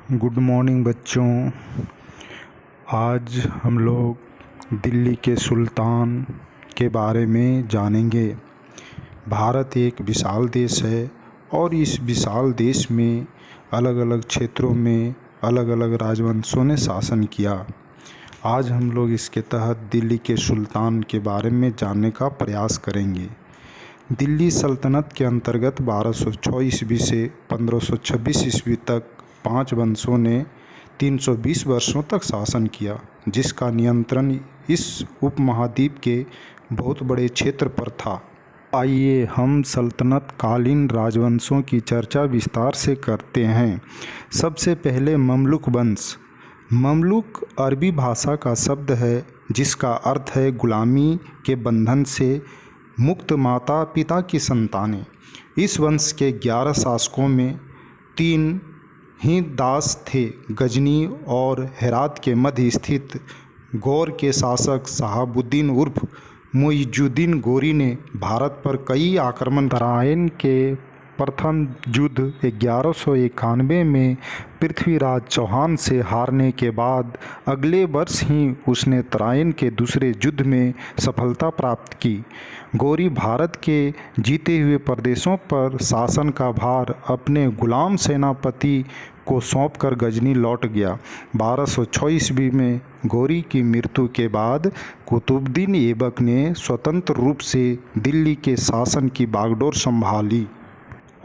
Good morning बच्चों। आज हम लोग दिल्ली के सुल्तान के बारे में जानेंगे। भारत एक विशाल देश है और इस विशाल देश में अलग अलग क्षेत्रों में अलग अलग राजवंशों ने शासन किया। आज हम लोग इसके तहत दिल्ली के सुल्तान के बारे में जानने का प्रयास करेंगे। दिल्ली सल्तनत के अंतर्गत 1206 ईस्वी से 1526 ईस्वी तक 5 वंशों ने 320 वर्षों तक शासन किया, जिसका नियंत्रण इस उपमहाद्वीप के बहुत बड़े क्षेत्र पर था। आइए हम सल्तनत कालीन राजवंशों की चर्चा विस्तार से करते हैं। सबसे पहले ममलुक वंश। ममलुक अरबी भाषा का शब्द है जिसका अर्थ है गुलामी के बंधन से मुक्त माता पिता की संतानें। इस वंश के 11 शासकों में 3 ही दास थे। गजनी और हेरात के मध्य स्थित गौर के शासक शहाबुद्दीन उर्फ मुइजुद्दीन गौरी ने भारत पर कई आक्रमण। तराइन के प्रथम युद्ध 1191 में पृथ्वीराज चौहान से हारने के बाद अगले वर्ष ही उसने तराइन के दूसरे युद्ध में सफलता प्राप्त की। गौरी भारत के जीते हुए प्रदेशों पर शासन का भार अपने गुलाम सेनापति को सौंपकर गजनी लौट गया। 1206 ईस्वी में गौरी की मृत्यु के बाद कुतुबुद्दीन ऐबक ने स्वतंत्र रूप से दिल्ली के शासन की बागडोर संभाली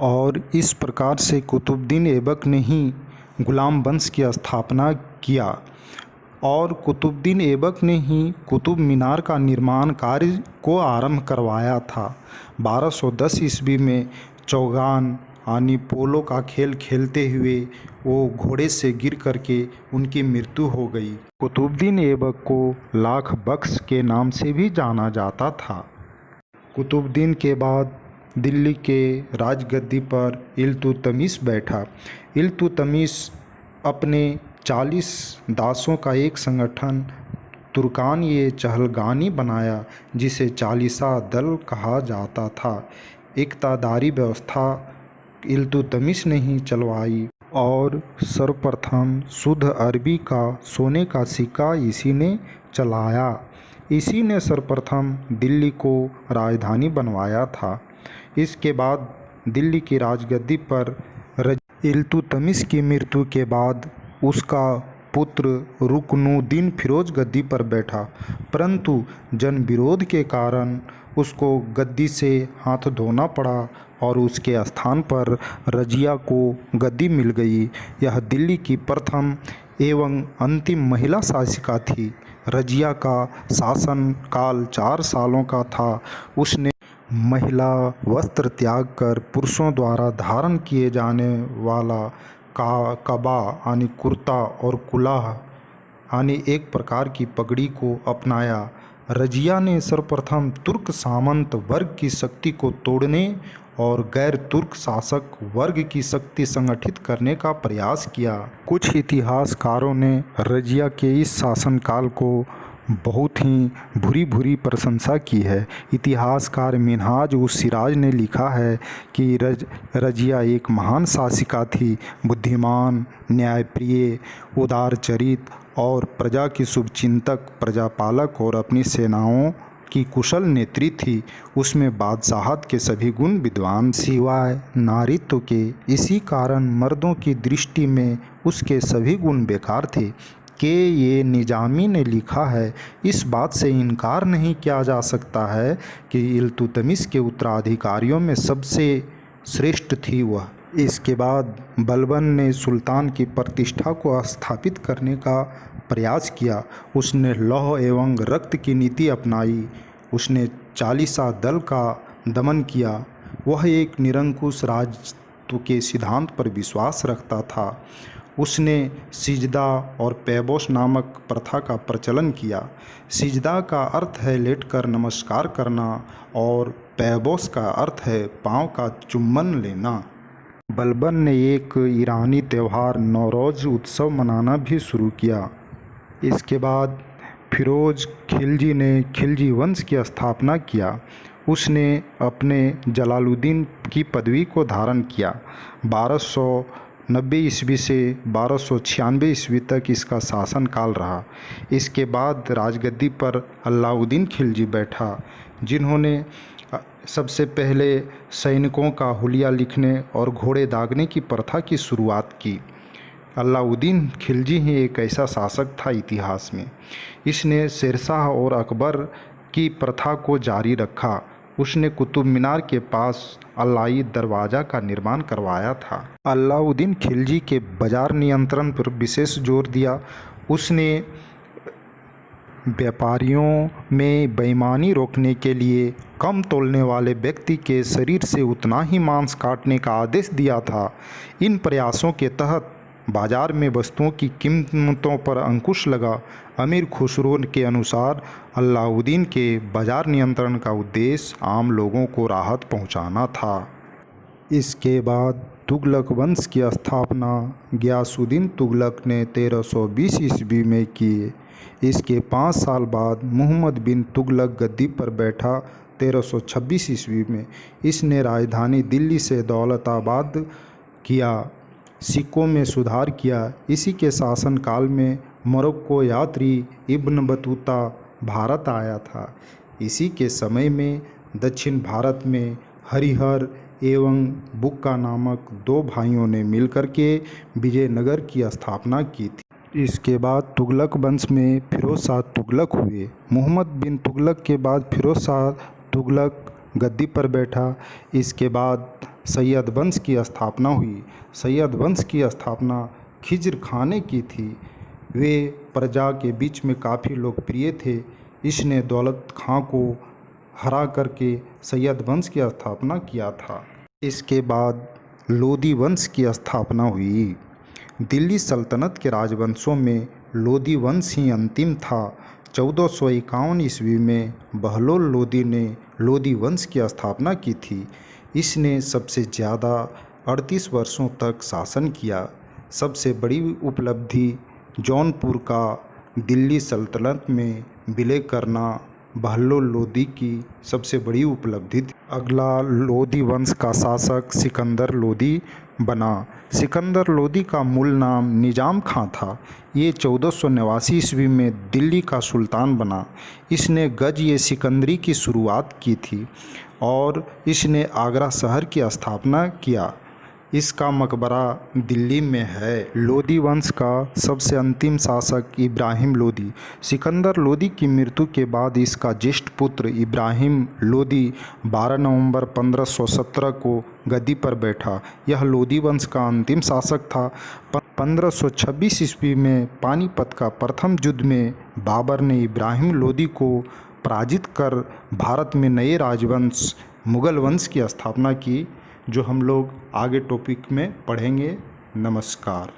और इस प्रकार से कुतुबुद्दीन ऐबक ने ही गुलाम वंश की स्थापना किया और कुतुबुद्दीन ऐबक ने ही कुतुब मीनार का निर्माण कार्य को आरंभ करवाया था। 1210 ईस्वी में चौगान यानी पोलो का खेल खेलते हुए वो घोड़े से गिर करके उनकी मृत्यु हो गई। कुतुबुद्दीन ऐबक को लाख बख्श के नाम से भी जाना जाता था। कुतुबुद्दीन के बाद दिल्ली के राजगद्दी पर इल्तुतमिश बैठा। इल्तुतमिश अपने 40 दासों का एक संगठन तुर्कान-ए-चहलगानी बनाया, जिसे चालीसा दल कहा जाता था। इक़्तिदारी व्यवस्था इल्तुतमिश ने ही चलवाई और सर्वप्रथम शुद्ध अरबी का सोने का सिक्का इसी ने चलाया। इसी ने सर्वप्रथम दिल्ली को राजधानी बनवाया था। इसके बाद दिल्ली की राजगद्दी पर इल्तुतमिश की मृत्यु के बाद उसका पुत्र रुकनुद्दीन फिरोज गद्दी पर बैठा, परंतु जनविरोध के कारण उसको गद्दी से हाथ धोना पड़ा और उसके स्थान पर रजिया को गद्दी मिल गई। यह दिल्ली की प्रथम एवं अंतिम महिला शासिका थी। रजिया का शासन काल 4 सालों का था। उसने महिला वस्त्र त्याग कर पुरुषों द्वारा धारण किए जाने वाला कबा यानी कुर्ता और कुलाह यानी एक प्रकार की पगड़ी को अपनाया। रजिया ने सर्वप्रथम तुर्क सामंत वर्ग की शक्ति को तोड़ने और गैर तुर्क शासक वर्ग की शक्ति संगठित करने का प्रयास किया। कुछ इतिहासकारों ने रजिया के इस शासनकाल को बहुत ही भूरी प्रशंसा की है। इतिहासकार मिन्हाज उस सिराज ने लिखा है कि रजिया एक महान शासिका थी, बुद्धिमान, न्यायप्रिय, उदारचरित और प्रजा की शुभचिंतक, प्रजापालक और अपनी सेनाओं की कुशल नेत्री थी। उसमें बादशाहत के सभी गुण विद्वान सिवाय नारीत्व के। इसी कारण मर्दों की दृष्टि में उसके सभी गुण बेकार थे। ये निजामी ने लिखा है, इस बात से इनकार नहीं किया जा सकता है कि इल्तुतमिश के उत्तराधिकारियों में सबसे श्रेष्ठ थी वह। इसके बाद बलबन ने सुल्तान की प्रतिष्ठा को स्थापित करने का प्रयास किया। उसने लौह एवं रक्त की नीति अपनाई। उसने चालीसा दल का दमन किया। वह एक निरंकुश राजत्व के सिद्धांत पर विश्वास रखता था। उसने सिजदा और पैबोस नामक प्रथा का प्रचलन किया। सिजदा का अर्थ है लेटकर नमस्कार करना और पैबोस का अर्थ है पाँव का चुम्बन लेना। बलबन ने एक ईरानी त्यौहार नौरोज़ उत्सव मनाना भी शुरू किया। इसके बाद फिरोज खिलजी ने खिलजी वंश की स्थापना किया। उसने अपने जलालुद्दीन की पदवी को धारण किया। 1200 1290 ईस्वी से 1296 ईस्वी तक इसका शासनकाल रहा। इसके बाद राजगद्दी पर अलाउद्दीन खिलजी बैठा, जिन्होंने सबसे पहले सैनिकों का हुलिया लिखने और घोड़े दागने की प्रथा की शुरुआत की। अलाउद्दीन खिलजी ही एक ऐसा शासक था इतिहास में। इसने शेरशाह और अकबर की प्रथा को जारी रखा। उसने कुतुब मीनार के पास अलाई दरवाज़ा का निर्माण करवाया था। अलाउद्दीन खिलजी के बाजार नियंत्रण पर विशेष जोर दिया। उसने व्यापारियों में बेईमानी रोकने के लिए कम तोलने वाले व्यक्ति के शरीर से उतना ही मांस काटने का आदेश दिया था। इन प्रयासों के तहत बाजार में वस्तुओं की कीमतों पर अंकुश लगा। अमीर खुसरो के अनुसार अलाउद्दीन के बाजार नियंत्रण का उद्देश्य आम लोगों को राहत पहुंचाना था। इसके बाद तुगलक वंश की स्थापना गियासुद्दीन तुगलक ने 1320 ईस्वी में की। इसके 5 साल बाद मुहम्मद बिन तुगलक गद्दी पर बैठा 1326 ईस्वी में। इसने राजधानी दिल्ली से दौलताबाद किया, सिक्कों में सुधार किया। इसी के शासनकाल में मोरक्को यात्री इब्न बतूता भारत आया था। इसी के समय में दक्षिण भारत में हरिहर एवं बुक्का नामक 2 भाइयों ने मिलकर के विजयनगर की स्थापना की थी। इसके बाद तुगलक वंश में फिरोज शाह तुगलक हुए। मुहम्मद बिन तुगलक के बाद फिरोज शाह तुगलक गद्दी पर बैठा। इसके बाद सैयद वंश की स्थापना हुई। सैयद वंश की स्थापना खिज्र खान ने की थी। वे प्रजा के बीच में काफ़ी लोकप्रिय थे। इसने दौलत खां को हरा करके सैयद वंश की स्थापना किया था। इसके बाद लोदी वंश की स्थापना हुई। दिल्ली सल्तनत के राजवंशों में लोदी वंश ही अंतिम था। 1451 ईस्वी में बहलोल लोदी ने लोदी वंश की स्थापना की थी। इसने सबसे ज़्यादा 38 वर्षों तक शासन किया। सबसे बड़ी उपलब्धि जौनपुर का दिल्ली सल्तनत में विलय करना बहलोल लोदी की सबसे बड़ी उपलब्धि थी। अगला लोदी वंश का शासक सिकंदर लोदी बना। सिकंदर लोदी का मूल नाम निजाम खां था। ये 1489 ईस्वी में दिल्ली का सुल्तान बना। इसने गज-ए सिकंदरी की शुरुआत की थी और इसने आगरा शहर की स्थापना किया। इसका मकबरा दिल्ली में है। लोदी वंश का सबसे अंतिम शासक इब्राहिम लोदी। सिकंदर लोदी की मृत्यु के बाद इसका ज्येष्ठ पुत्र इब्राहिम लोदी 12 नवंबर 1517 को गद्दी पर बैठा। यह लोदी वंश का अंतिम शासक था। 1526 ईस्वी में पानीपत का प्रथम युद्ध में बाबर ने इब्राहिम लोदी को पराजित कर भारत में नए राजवंश मुगल वंश की स्थापना की, जो हम लोग आगे टॉपिक में पढ़ेंगे। नमस्कार।